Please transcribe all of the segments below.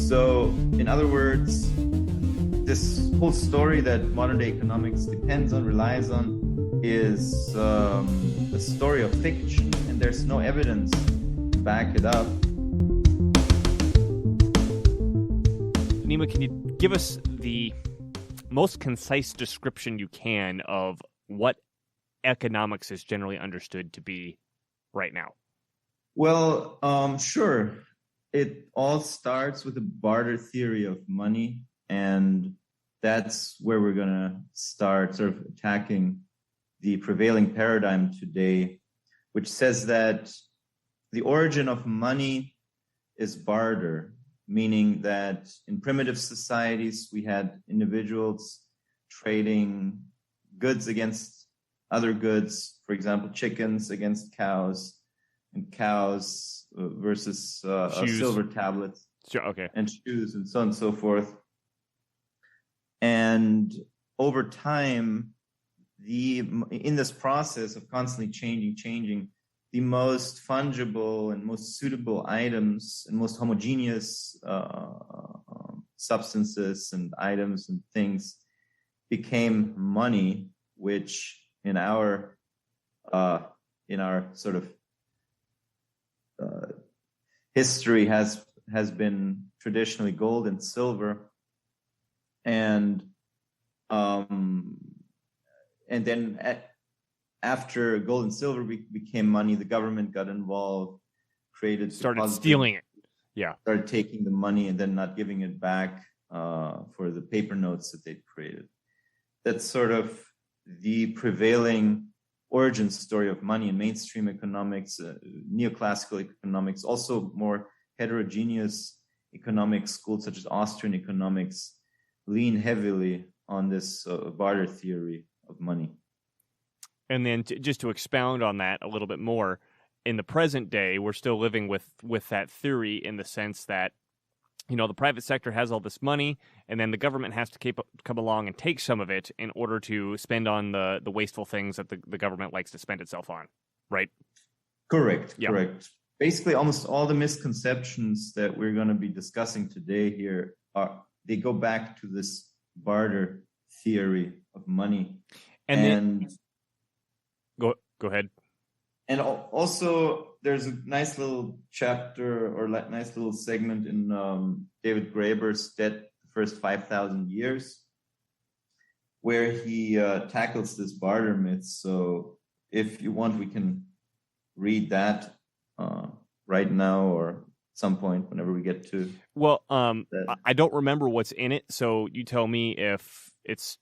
So, in other words, this whole story that modern day economics depends on, relies on, is a story of fiction, and there's no evidence to back it up. Nima, can you give us the most concise description you can of what economics is generally understood to be right now? Well, sure. It all starts with the barter theory of money, and that's where we're going to start sort of attacking the prevailing paradigm today, which says that the origin of money is barter, meaning that in primitive societies, we had individuals trading goods against other goods, for example, chickens against cows, and cows versus silver tablets, sure, okay, and shoes, and so on and so forth. And over time, in this process of constantly changing, the most fungible and most suitable items and most homogeneous substances and items and things became money, which in our sort of history has been traditionally gold and silver, and then after gold and silver became money, the government got involved, started stealing it. Yeah. Started taking the money and then not giving it back for the paper notes that they'd created. That's sort of the prevailing origin story of money in mainstream economics, neoclassical economics, also more heterogeneous economic schools such as Austrian economics lean heavily on this barter theory of money. And then just to expound on that a little bit more, in the present day, we're still living with that theory in the sense that, you know, the private sector has all this money, and then the government has to come along and take some of it in order to spend on the wasteful things that the government likes to spend itself on, right? Correct, yeah. Correct. Basically, almost all the misconceptions that we're going to be discussing today here they go back to this barter theory of money. And Go ahead. And also, there's a nice little chapter or nice little segment in David Graeber's Debt, the First 5,000 Years, where he tackles this barter myth. So if you want, we can read that right now or at some point whenever we get to. Well, I don't remember what's in it, so you tell me if it's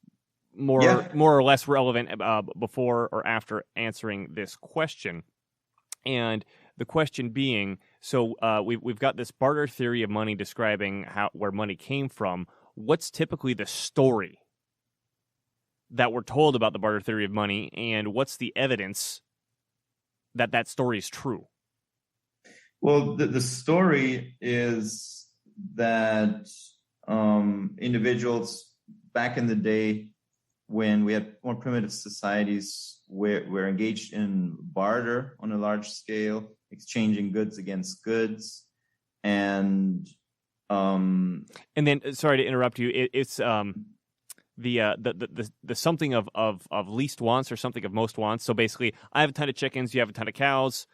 more or less relevant before or after answering this question. And the question being, so we've got this barter theory of money describing where money came from. What's typically the story that we're told about the barter theory of money, and what's the evidence that that story is true? Well, the story is that individuals back in the day, when we had more primitive societies, we're engaged in barter on a large scale, exchanging goods against goods, and then, sorry to interrupt you, it's the something of least wants or something of most wants. So basically, I have a ton of chickens, you have a ton of cows.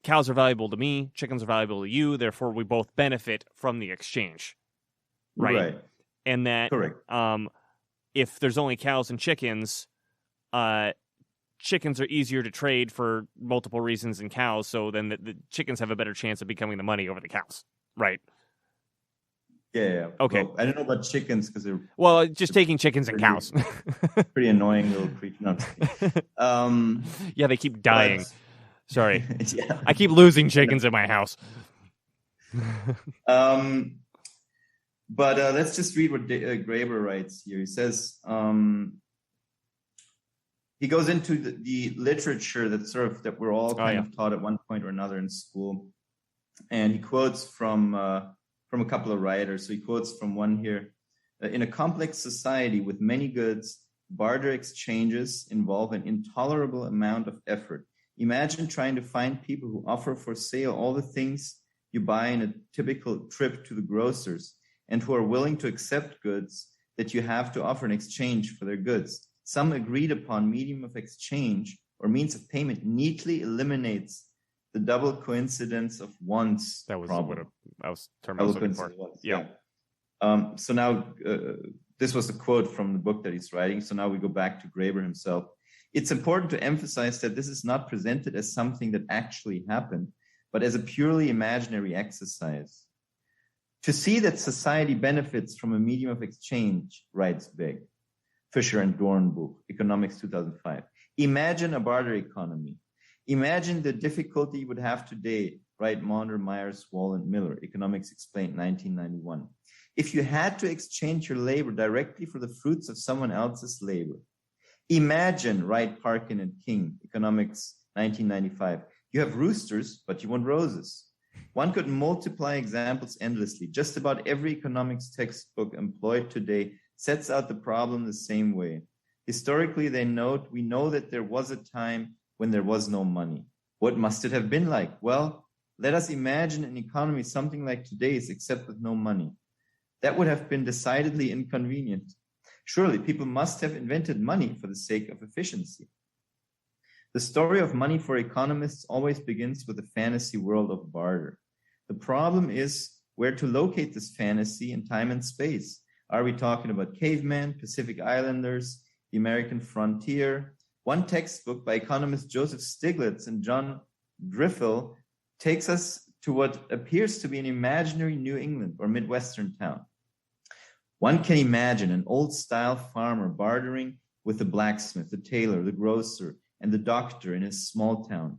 Cows are valuable to me, chickens are valuable to you, therefore we both benefit from the exchange. Right. And that, correct. If there's only cows and chickens, chickens are easier to trade for multiple reasons than cows, so then the chickens have a better chance of becoming the money over the cows, right? Yeah. Okay. Well, I don't know about chickens because they're... Well, just taking chickens and cows. Pretty annoying little creature. No, yeah, they keep dying. Sorry. Yeah. I keep losing chickens in my house. But let's just read what Graeber writes here. He says, he goes into the literature that we're all kind of taught at one point or another in school. And he quotes from a couple of writers. So he quotes from one here. In a complex society with many goods, barter exchanges involve an intolerable amount of effort. Imagine trying to find people who offer for sale all the things you buy in a typical trip to the grocers and who are willing to accept goods that you have to offer in exchange for their goods. Some agreed upon medium of exchange or means of payment neatly eliminates the double coincidence of wants problem. That was term I was looking for. Yeah. So now, this was a quote from the book that he's writing. So now we go back to Graeber himself. It's important to emphasize that this is not presented as something that actually happened, but as a purely imaginary exercise. To see that society benefits from a medium of exchange, writes Beck, Fisher and Dornbuch, Economics 2005. Imagine a barter economy. Imagine the difficulty you would have today, write Maunder, Myers, Wall, and Miller, Economics Explained, 1991. If you had to exchange your labor directly for the fruits of someone else's labor. Imagine, write Parkin and King, Economics 1995. You have roosters, but you want roses. One could multiply examples endlessly. Just about every economics textbook employed today sets out the problem the same way. Historically, they note, we know that there was a time when there was no money. What must it have been like? Well, let us imagine an economy something like today's, except with no money. That would have been decidedly inconvenient. Surely people must have invented money for the sake of efficiency. The story of money for economists always begins with the fantasy world of barter. The problem is where to locate this fantasy in time and space. Are we talking about cavemen, Pacific Islanders, the American frontier? One textbook by economist Joseph Stiglitz and John Griffel takes us to what appears to be an imaginary New England or Midwestern town. One can imagine an old-style farmer bartering with the blacksmith, the tailor, the grocer, and the doctor in his small town.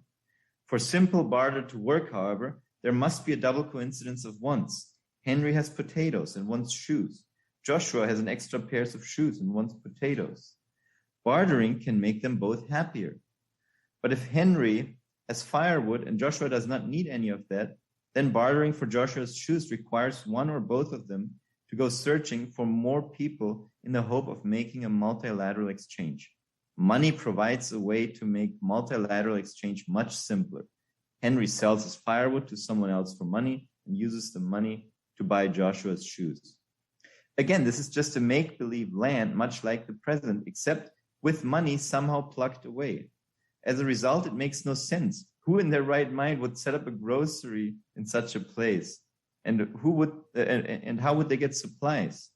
For simple barter to work, however, there must be a double coincidence of wants. Henry has potatoes and wants shoes. Joshua has an extra pair of shoes and wants potatoes. Bartering can make them both happier. But if Henry has firewood and Joshua does not need any of that, then bartering for Joshua's shoes requires one or both of them to go searching for more people in the hope of making a multilateral exchange. Money provides a way to make multilateral exchange much simpler. Henry sells his firewood to someone else for money and uses the money to buy Joshua's shoes. Again, this is just a make-believe land, much like the present, except with money somehow plucked away. As a result, it makes no sense. Who in their right mind would set up a grocery in such a place? And how would they get supplies?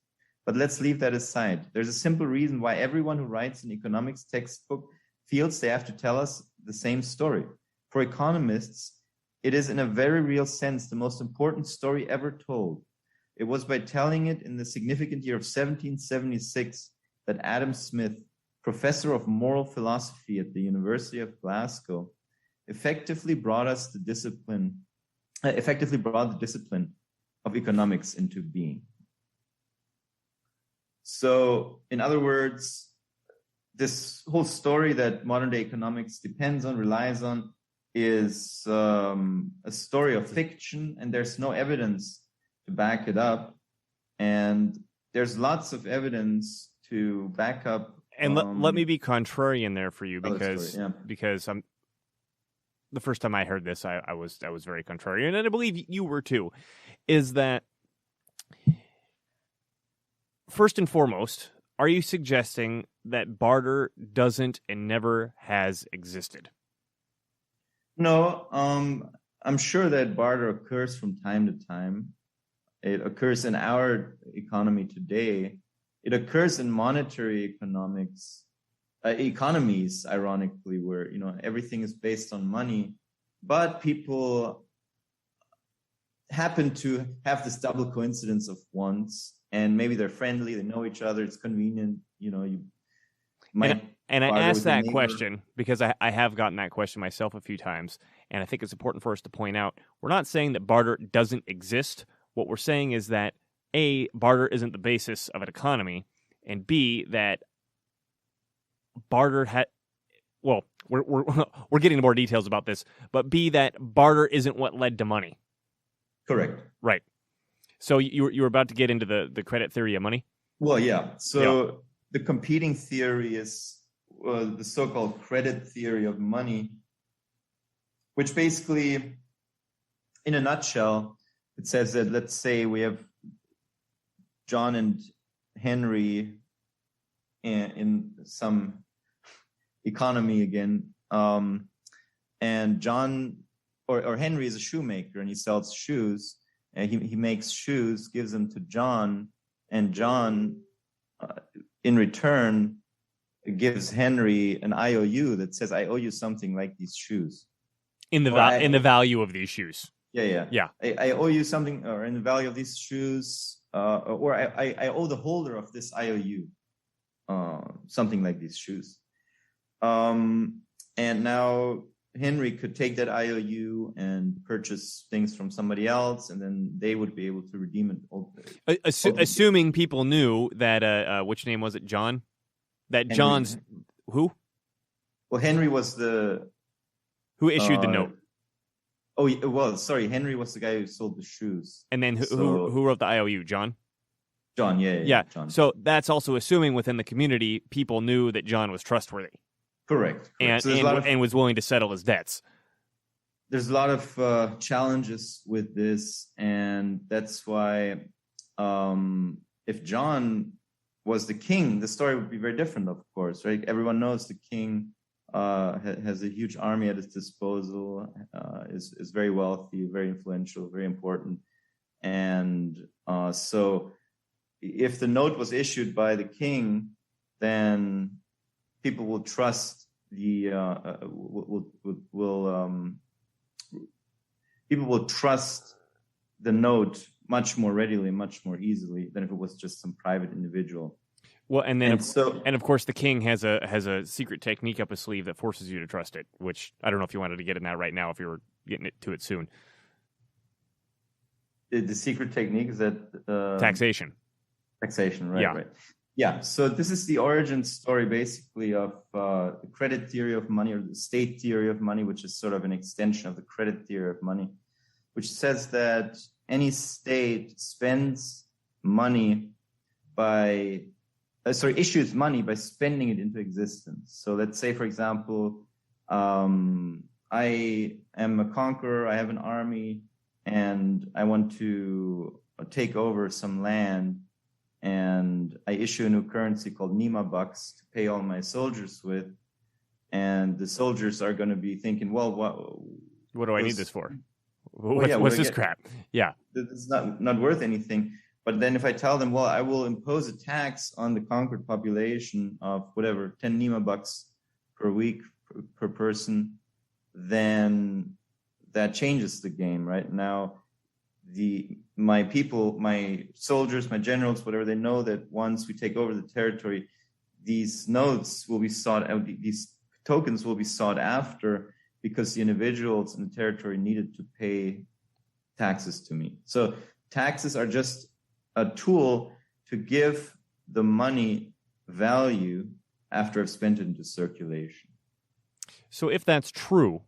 But let's leave that aside. There's a simple reason why everyone who writes an economics textbook feels they have to tell us the same story. For economists, it is in a very real sense the most important story ever told. It was by telling it in the significant year of 1776 that Adam Smith, professor of moral philosophy at the University of Glasgow, effectively brought the discipline of economics into being. So, in other words, this whole story that modern day economics depends on, relies on, is a story of fiction, and there's no evidence to back it up. And there's lots of evidence to back up. And let me be contrarian there for you, because I'm the first time I heard this, I was very contrarian, and I believe you were too. Is that first and foremost, are you suggesting that barter doesn't and never has existed? No, I'm sure that barter occurs from time to time. It occurs in our economy today. It occurs in monetary economies, ironically, where everything is based on money, but people happen to have this double coincidence of wants, and maybe they're friendly, they know each other, it's convenient, you might. And I asked that question because I have gotten that question myself a few times, and I think it's important for us to point out, we're not saying that barter doesn't exist. What we're saying is that A, barter isn't the basis of an economy, and B, that barter we're getting into more details about this, but B, that barter isn't what led to money. Correct. Right. So you were about to get into the credit theory of money? Well, yeah. So the competing theory is the so-called credit theory of money, which basically in a nutshell, it says that, let's say we have John and Henry in some economy again, and John or Henry is a shoemaker and he sells shoes, and he makes shoes, gives them to John, and John in return gives Henry an IOU that says, I owe you something like these shoes. In the value of these shoes. Yeah. I owe you something, or in the value of these shoes, or I owe the holder of this IOU something like these shoes. And now Henry could take that IOU and purchase things from somebody else, and then they would be able to redeem it. Assuming people knew that, which name was it, John? That Henry. John's, who? Well, Henry was the... Who issued the note? Oh, well, sorry. Henry was the guy who sold the shoes. And then who wrote the IOU? John? John, yeah. John. So that's also assuming within the community, people knew that John was trustworthy. Correct. And was willing to settle his debts. There's a lot of challenges with this, and that's why if John was the king, the story would be very different, of course, right? Everyone knows the king has a huge army at his disposal, is very wealthy, very influential, very important. And so if the note was issued by the king, then people will trust people will trust the note much more readily, much more easily than if it was just some private individual. Well, and of course, the king has a secret technique up his sleeve that forces you to trust it. Which I don't know if you wanted to get in that right now, if you were getting to it soon. The secret technique is that taxation. Taxation, right? Yeah. Right. Yeah. So this is the origin story, basically, of the credit theory of money, or the state theory of money, which is sort of an extension of the credit theory of money, which says that any state spends money issues money by spending it into existence. So let's say, for example, I am a conqueror, I have an army, and I want to take over some land, and I issue a new currency called Nima bucks to pay all my soldiers with. And the soldiers are going to be thinking, well, what do I need this for? What's this crap? Yeah. This is not worth anything. But then if I tell them, well, I will impose a tax on the conquered population of whatever, 10 Nima bucks per week per person, then that changes the game. Right now, my people, my soldiers, my generals, whatever, they know that once we take over the territory, these notes will be sought out, these tokens will be sought after, because the individuals in the territory needed to pay taxes to me. So taxes are just a tool to give the money value after I've spent it into circulation. So if that's true,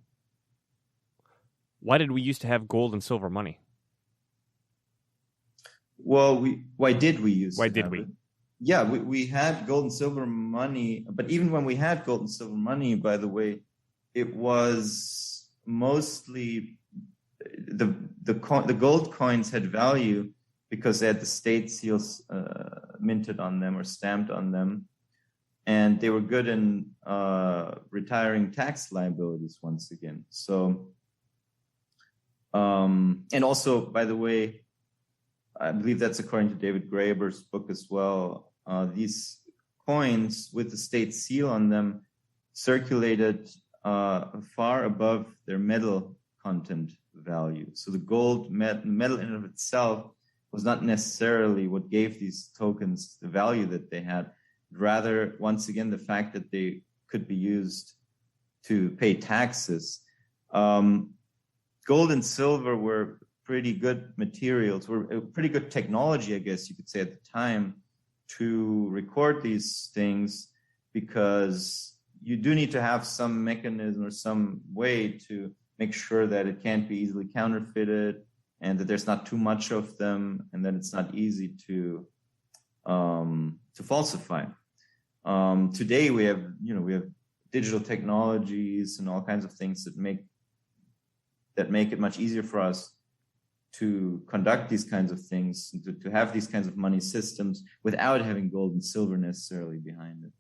why did we used to have gold and silver money? Well, why did we use Why did we? It? Yeah, we had gold and silver money, but even when we had gold and silver money, by the way, it was mostly the gold coins had value because they had the state seals minted on them or stamped on them, and they were good in retiring tax liabilities once again. So, and also, by the way, I believe that's according to David Graeber's book as well. These coins with the state seal on them circulated far above their metal content value. So the metal in and of itself was not necessarily what gave these tokens the value that they had. Rather, once again, the fact that they could be used to pay taxes. Gold and silver were pretty good materials, were pretty good technology, I guess you could say, at the time, to record these things, because you do need to have some mechanism or some way to make sure that it can't be easily counterfeited, and that there's not too much of them, and that it's not easy to falsify. Today we have digital technologies and all kinds of things that make it much easier for us to conduct these kinds of things, to have these kinds of money systems without having gold and silver necessarily behind it.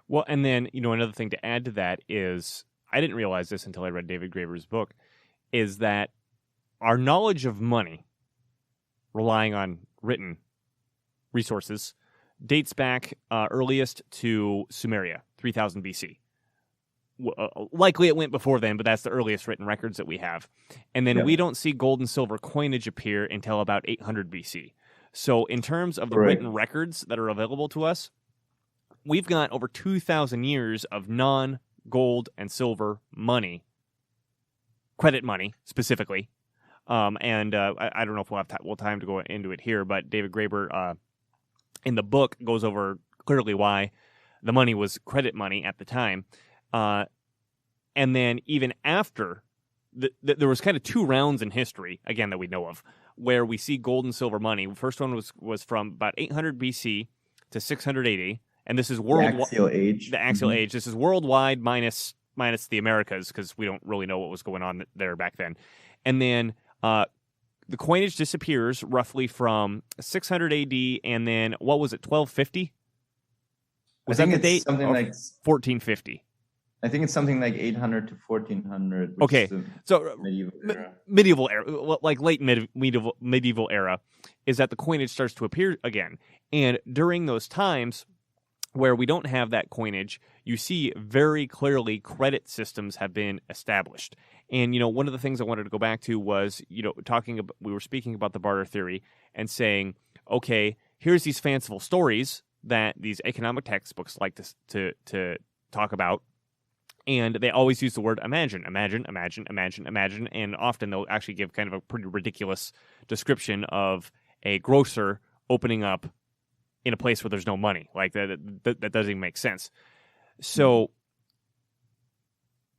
Well, and then, another thing to add to that is, I didn't realize this until I read David Graeber's book, is that our knowledge of money, relying on written resources, dates back earliest to Sumeria, 3000 BC. Likely it went before then, but that's the earliest written records that we have. And then we don't see gold and silver coinage appear until about 800 BC. So in terms of the written records that are available to us, we've got over 2,000 years of non-gold and silver money, credit money specifically. I don't know if we'll have time to go into it here, but David Graeber in the book goes over clearly why the money was credit money at the time. And then even after, there was kind of two rounds in history, again, that we know of, where we see gold and silver money. The first one was from about 800 BC to 600 AD, and this is worldwide. The axial age. The axial age. This is worldwide minus the Americas, because we don't really know what was going on there back then. And then the coinage disappears roughly from 600 AD, and then, what was it, 1250? Was that the date? Something like 1450. I think it's something like 800 to 1400. Okay, so medieval era, like late medieval era, is that the coinage starts to appear again. And during those times where we don't have that coinage, you see very clearly credit systems have been established. And, one of the things I wanted to go back to was, we were speaking about the barter theory and saying, okay, here's these fanciful stories that these economic textbooks like to talk about. And they always use the word imagine, and often they'll actually give kind of a pretty ridiculous description of a grocer opening up in a place where there's no money. Like, that doesn't even make sense. So,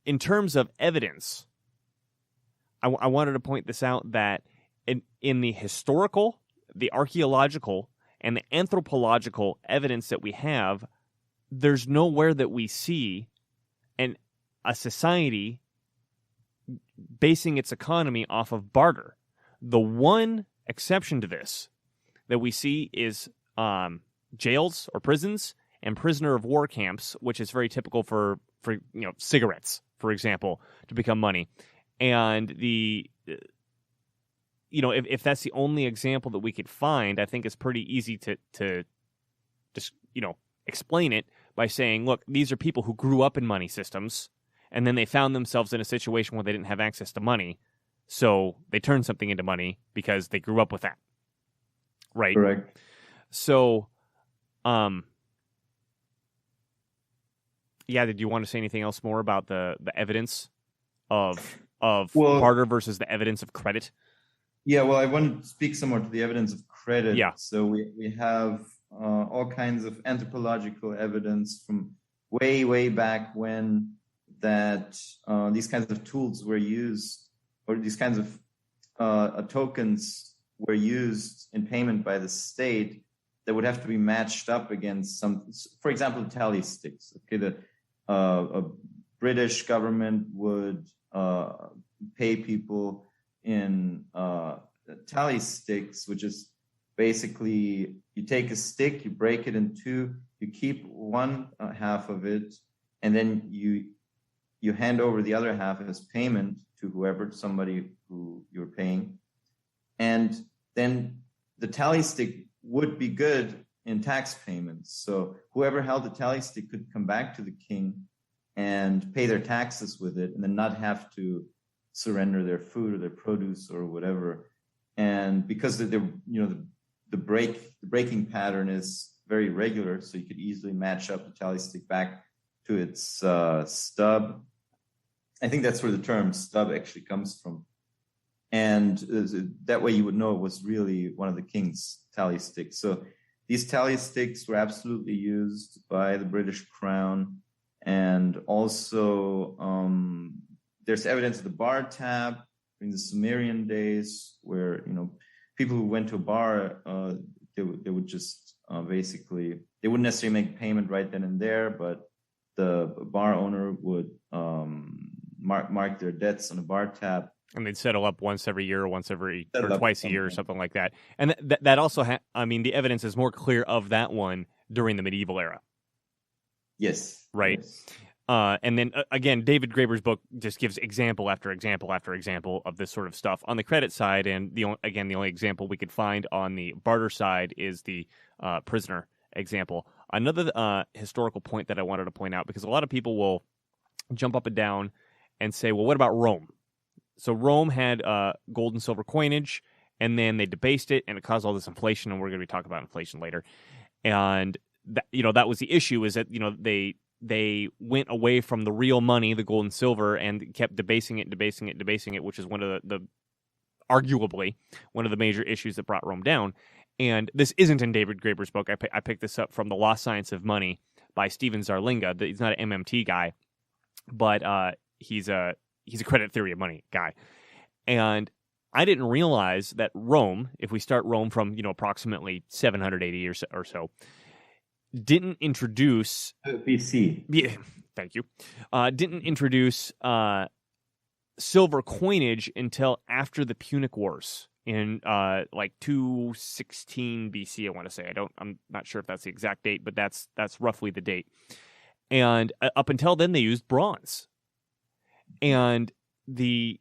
in terms of evidence, I wanted to point this out, that in the historical, the archaeological, and the anthropological evidence that we have, there's nowhere that we see a society basing its economy off of barter. The one exception to this that we see is jails or prisons and prisoner of war camps, which is very typical for cigarettes, for example, to become money. And if that's the only example that we could find, I think it's pretty easy to just explain it by saying, look, these are people who grew up in money systems, and then they found themselves in a situation where they didn't have access to money, so they turned something into money because they grew up with that. Right? Correct. So, did you want to say anything else more about the evidence of barter versus the evidence of credit? Yeah, well, I want to speak some more to the evidence of credit. Yeah. So we have all kinds of anthropological evidence from way back when, that these kinds of tools were used, or these kinds of tokens were used in payment by the state, that would have to be matched up against some, for example, tally sticks. Okay, a British government would pay people in tally sticks, which is basically, you take a stick, you break it in two, you keep one half of it, and then you hand over the other half as payment to somebody who you're paying. And then the tally stick would be good in tax payments. So whoever held the tally stick could come back to the king and pay their taxes with it, and then not have to surrender their food or their produce or whatever. And because the breaking pattern is very regular, so you could easily match up the tally stick back to its stub. I think that's where the term stub actually comes from. And that way you would know it was really one of the king's tally sticks. So these tally sticks were absolutely used by the British crown. And also there's evidence of the bar tab during the Sumerian days, where people who went to a bar, they would just basically, they wouldn't necessarily make payment right then and there, but the bar owner would mark their debts on a bar tab. And they'd settle up once every year, or twice a year, or something like that. And that also, the evidence is more clear of that one during the medieval era. Yes. Right. Yes. And then again, David Graeber's book just gives example after example after example of this sort of stuff on the credit side. And the only example we could find on the barter side is the prisoner example. Another historical point that I wanted to point out, because a lot of people will jump up and down and say, well, what about Rome? So Rome had gold and silver coinage, and then they debased it, and it caused all this inflation, and we're going to be talking about inflation later. And that was the issue, is that they went away from the real money, the gold and silver, and kept debasing it, which is one of the arguably one of the major issues that brought Rome down. And this isn't in David Graeber's book. I picked this up from The Lost Science of Money by Stephen Zarlinga. He's not an MMT guy, but he's a credit theory of money guy. And I didn't realize that Rome, if we start Rome from approximately 780 or so, didn't introduce BC. Yeah, thank you. Didn't introduce silver coinage until after the Punic Wars in like 216 BC. I want to say. I'm not sure if that's the exact date, but that's roughly the date. And up until then, they used bronze. And the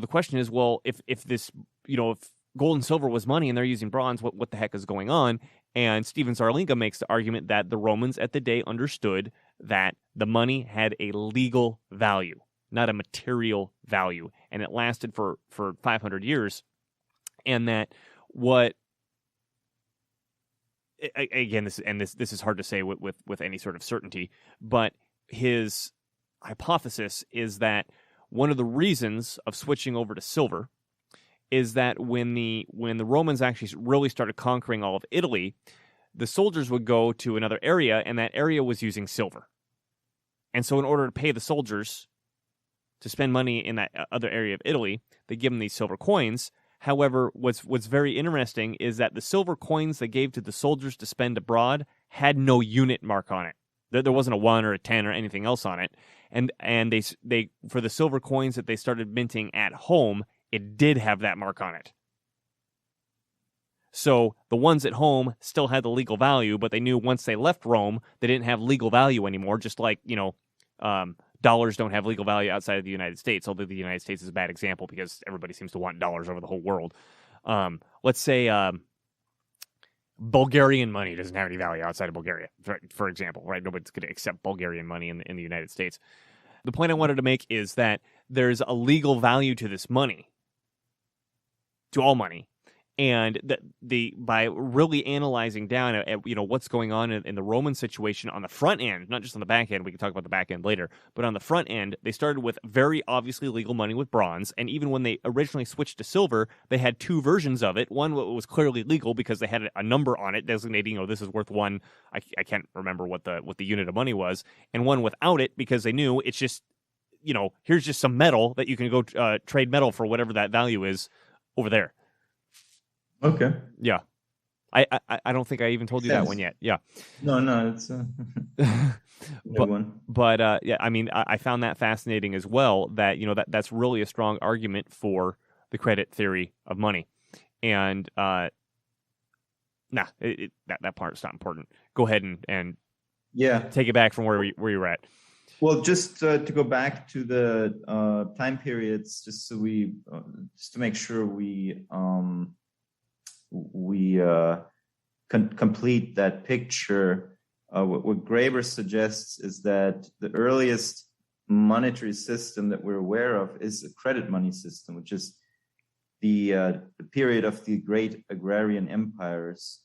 question is, well, if this if gold and silver was money and they're using bronze, what the heck is going on? And Stephen Zarlinga makes the argument that the Romans at the day understood that the money had a legal value, not a material value, and it lasted for 500 years. And that again, this is hard to say with any sort of certainty, but his hypothesis is that one of the reasons of switching over to silver is that when the Romans actually really started conquering all of Italy, the soldiers would go to another area, and that area was using silver. And so in order to pay the soldiers to spend money in that other area of Italy, they give them these silver coins. However, what's very interesting is that the silver coins they gave to the soldiers to spend abroad had no unit mark on it. There wasn't a 1 or a 10 or anything else on it. And they for the silver coins that they started minting at home, it did have that mark on it. So the ones at home still had the legal value, but they knew once they left Rome, they didn't have legal value anymore, just like, dollars don't have legal value outside of the United States, although the United States is a bad example because everybody seems to want dollars over the whole world. Let's say Bulgarian money doesn't have any value outside of Bulgaria, for example, right? Nobody's going to accept Bulgarian money in the United States. The point I wanted to make is that there's a legal value to this money, to all money, and by really analyzing down at what's going on in the Roman situation on the front end, not just on the back end. We can talk about the back end later, but on the front end, they started with very obviously legal money with bronze, and even when they originally switched to silver, they had two versions of it. One was clearly legal because they had a number on it designating, this is worth one. I can't remember what the unit of money was, and one without it because they knew it's just here's just some metal that you can go trade metal for whatever that value is over there. Okay. Yeah. I don't think I even told you that one yet. Yeah. No, it's a new one. But yeah, I found that fascinating as well, that that's really a strong argument for the credit theory of money. And that part's not important. Go ahead and take it back from where you were at. Well, just to go back to the time periods, just so just to make sure we complete that picture. What Graeber suggests is that the earliest monetary system that we're aware of is a credit money system, which is the period of the great agrarian empires,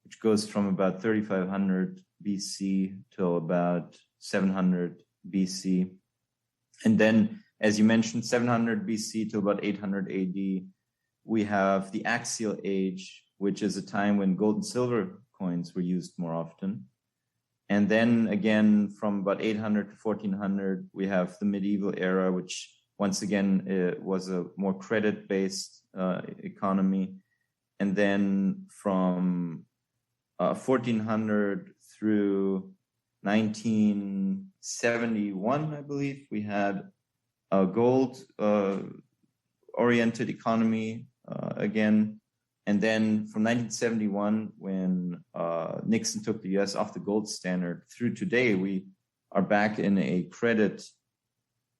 which goes from about 3500 BC till about 700 BC. And then, as you mentioned, 700 BC to about 800 AD, we have the axial age, which is a time when gold and silver coins were used more often. And then again, from about 800 to 1400, we have the medieval era, which once again was a more credit-based economy. And then from 1400 through 1971, I believe, we had gold oriented economy again. And then from 1971, when Nixon took the U.S. off the gold standard, through today, we are back in a credit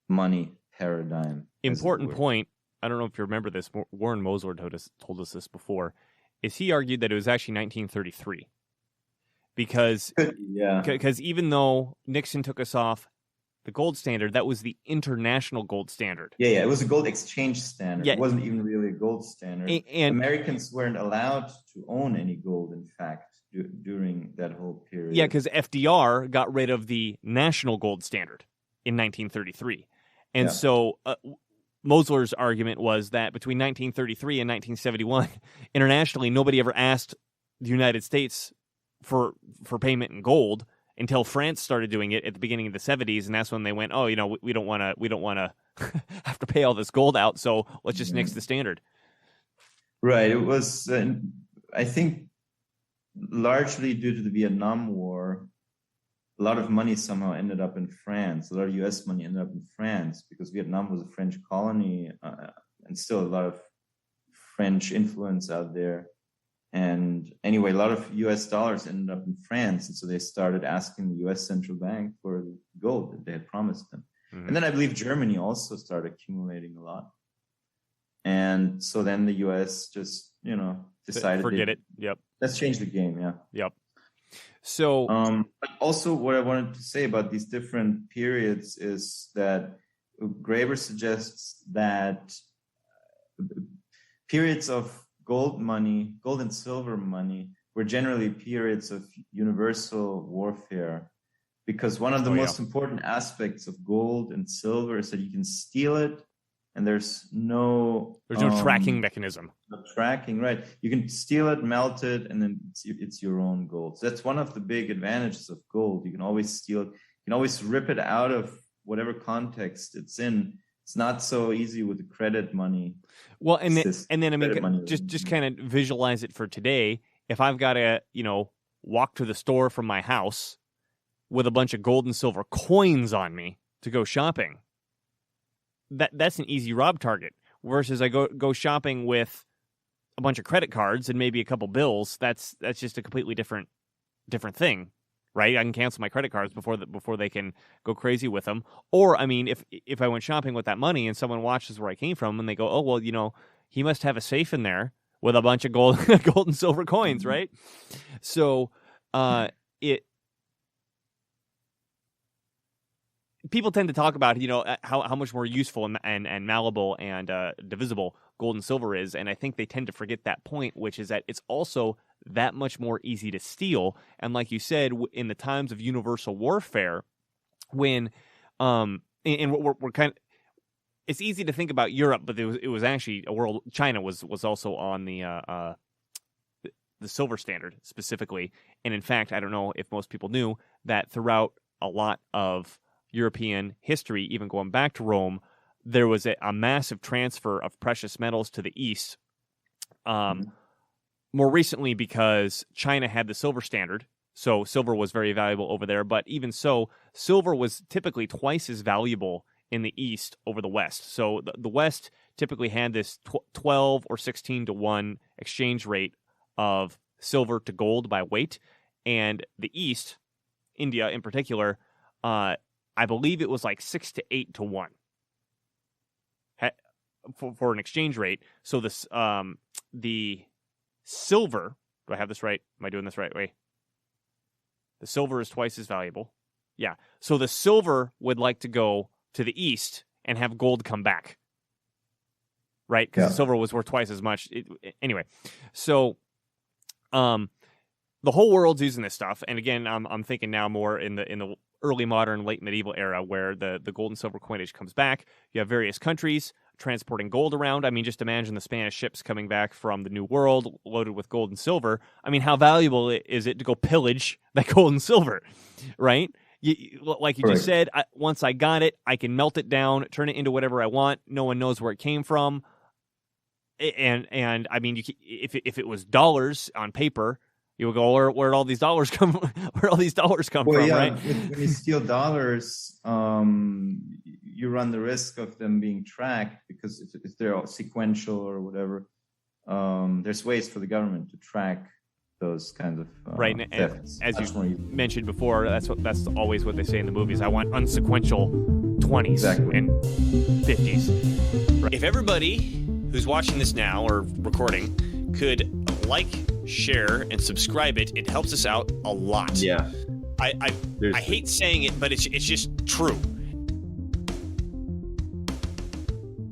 money paradigm. Important point. I don't know if you remember this. Warren Mosler told us this before. Is he argued that it was actually 1933 because even though Nixon took us off the gold standard, that was the international gold standard. Yeah, it was a gold exchange standard. It wasn't even really a gold standard. And Americans weren't allowed to own any gold, in fact, during that whole period. Yeah, because FDR got rid of the national gold standard in 1933. And so Mosler's argument was that between 1933 and 1971, internationally, nobody ever asked the United States for payment in gold until France started doing it at the beginning of the 70s, and that's when they went, oh, we don't want to have to pay all this gold out, so let's just nix the standard. Right. It was, I think, largely due to the Vietnam War. A lot of money somehow ended up in France. A lot of U.S. money ended up in France because Vietnam was a French colony, and still a lot of French influence out there. And anyway, a lot of U.S. dollars ended up in France, and so they started asking the U.S. central bank for gold that they had promised them. Mm-hmm. And then I believe Germany also started accumulating a lot. And so then the U.S. just, decided forget it. Yep. Let's change the game. Yeah. Yep. So, but also what I wanted to say about these different periods is that Graeber suggests that periods of gold and silver money were generally periods of universal warfare, because one of the most important aspects of gold and silver is that you can steal it, and there's no tracking mechanism. No tracking, right? You can steal it, melt it, and then it's your own gold. So that's one of the big advantages of gold. You can always steal it. You can always rip it out of whatever context it's in. It's not so easy with the credit money. Well, and then I mean, just kind of visualize it for today. If I've got to, walk to the store from my house with a bunch of gold and silver coins on me to go shopping, that's an easy rob target. Versus I go shopping with a bunch of credit cards and maybe a couple bills. That's just a completely different thing. Right, I can cancel my credit cards before they can go crazy with them. Or, I mean, if I went shopping with that money and someone watches where I came from and they go, oh, well, he must have a safe in there with a bunch of gold and silver coins, right? So, people tend to talk about, how much more useful and malleable and divisible gold and silver is, and I think they tend to forget that point, which is that it's also that much more easy to steal. And like you said, in the times of universal warfare, when and we're kind of, it's easy to think about Europe, but it was actually a world. China was also on the silver standard specifically, and in fact, I don't know if most people knew that throughout a lot of European history, even going back to Rome, there was a massive transfer of precious metals to the east. More recently, because China had the silver standard, so silver was very valuable over there. But even so, silver was typically twice as valuable in the East over the West. So the West typically had this 12 or 16 to 1 exchange rate of silver to gold by weight. And the East, India in particular, I believe it was like 6 to 8 to 1 for an exchange rate. So this the silver, do I have this right? Am I doing this right way? The silver is twice as valuable. Yeah. So the silver would like to go to the east and have gold come back. Right? Because the silver was worth twice as much. Anyway. So the whole world's using this stuff. And again, I'm thinking now more in the early modern, late medieval era where the gold and silver coinage comes back. You have various countries transporting gold around. I mean, just imagine the Spanish ships coming back from the New World loaded with gold and silver. I mean, how valuable is it to go pillage that gold and silver, right? Like you just said, once I got it, I can melt it down, turn it into whatever I want. No one knows where it came from. And I mean, if it was dollars on paper, you would go, where all these dollars come? Where all these dollars come from, right? When you steal dollars, you run the risk of them being tracked, because if they're all sequential or whatever, there's ways for the government to track those kinds of right. thefts. And as you mentioned before, that's always what they say in the movies. I want unsequential 20s and 50s. Right. If everybody who's watching this now or recording could like, share, and subscribe it helps us out a lot. Yeah. I hate saying it, but it's just true.